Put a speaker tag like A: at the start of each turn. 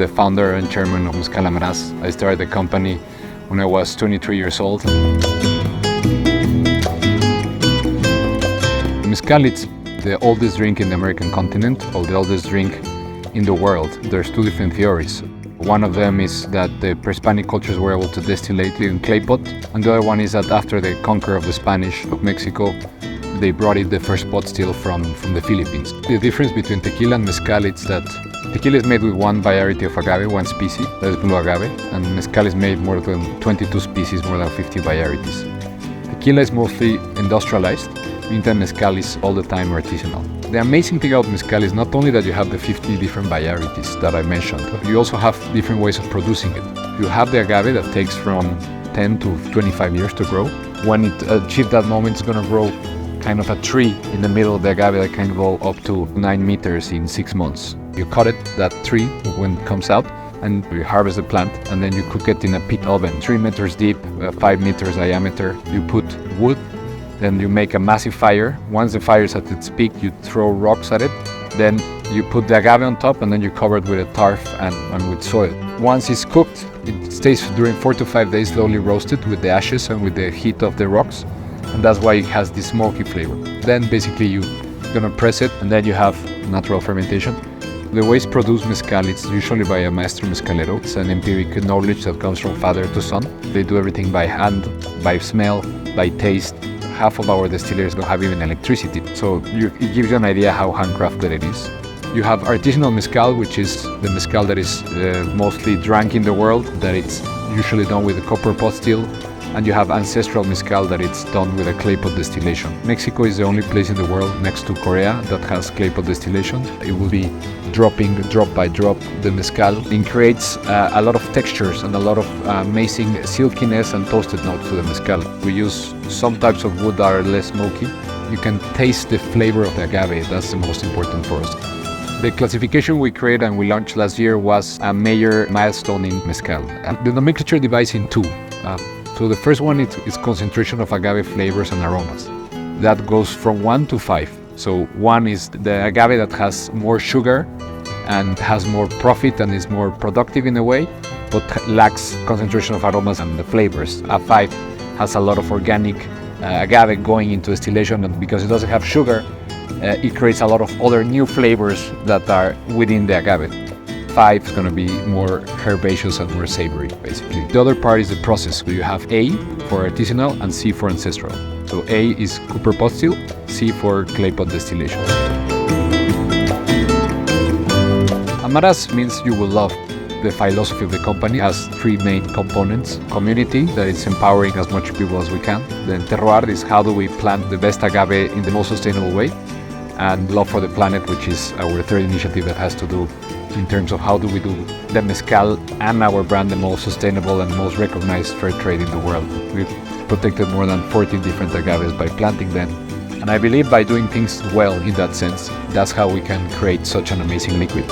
A: the founder and chairman of Mezcal Amarás. I started the company when I was 23 years old. Mezcal is the oldest drink in the American continent, or the oldest drink in the world. There's two different theories. One of them is that the pre-Hispanic cultures were able to distillate in clay pot, and the other one is that after the conquer of the Spanish of Mexico, they brought in the first pot still from the Philippines. The difference between tequila and mezcal is that tequila is made with one variety of agave, one species, that is blue agave, and mezcal is made more than 22 species, more than 50 varieties. Tequila is mostly industrialized, meantime mezcal is all the time artisanal. The amazing thing about mezcal is not only that you have the 50 different varieties that I mentioned, you also have different ways of producing it. You have the agave that takes from 10 to 25 years to grow. When it achieves that moment, it's going to grow kind of a tree in the middle of the agave that can go up to 9 meters in 6 months. You cut it, that tree, when it comes out, and you harvest the plant, and then you cook it in a peat oven, 3 meters deep, 5 meters diameter. You put wood, then you make a massive fire. Once the fire is at its peak, you throw rocks at it. Then you put the agave on top, and then you cover it with a tarp and with soil. Once it's cooked, it stays during 4 to 5 days slowly roasted with the ashes and with the heat of the rocks. And that's why it has this smoky flavor. Then basically you're gonna press it, and then you have natural fermentation. The way it's produced mezcal, it's usually by a maestro mezcalero. It's an empirical knowledge that comes from father to son. They do everything by hand, by smell, by taste. Half of our distilleries don't have even electricity, so it gives you an idea how handcrafted it is. You have artisanal mezcal, which is the mezcal that is mostly drunk in the world, that it's usually done with a copper pot still. And you have ancestral mezcal that it's done with a clay pot distillation. Mexico is the only place in the world next to Korea that has clay pot distillation. It will be dropping drop by drop the mezcal. It creates a lot of textures and a lot of amazing silkiness and toasted notes to the mezcal. We use some types of wood that are less smoky. You can taste the flavor of the agave. That's the most important for us. The classification we created and we launched last year was a major milestone in mezcal. The nomenclature divides in two. So the first one is concentration of agave flavors and aromas. That goes from 1 to 5. So 1 is the agave that has more sugar and has more profit and is more productive in a way, but lacks concentration of aromas and the flavors. A 5 has a lot of organic agave going into distillation, and because it doesn't have sugar, it creates a lot of other new flavors that are within the agave. 5 is going to be more herbaceous and more savory, basically. The other part is the process. So you have A for artisanal and C for ancestral. So A is copper pot still, C for clay pot distillation. Amarás means you will love. The philosophy of the company has 3 main components. Community, that is empowering as much people as we can. Then terroir is how do we plant the best agave in the most sustainable way. And love for the planet, which is our third initiative that has to do in terms of how do we do the mezcal and our brand the most sustainable and most recognized fair trade in the world. We've protected more than 14 different agaves by planting them. And I believe by doing things well in that sense, that's how we can create such an amazing liquid.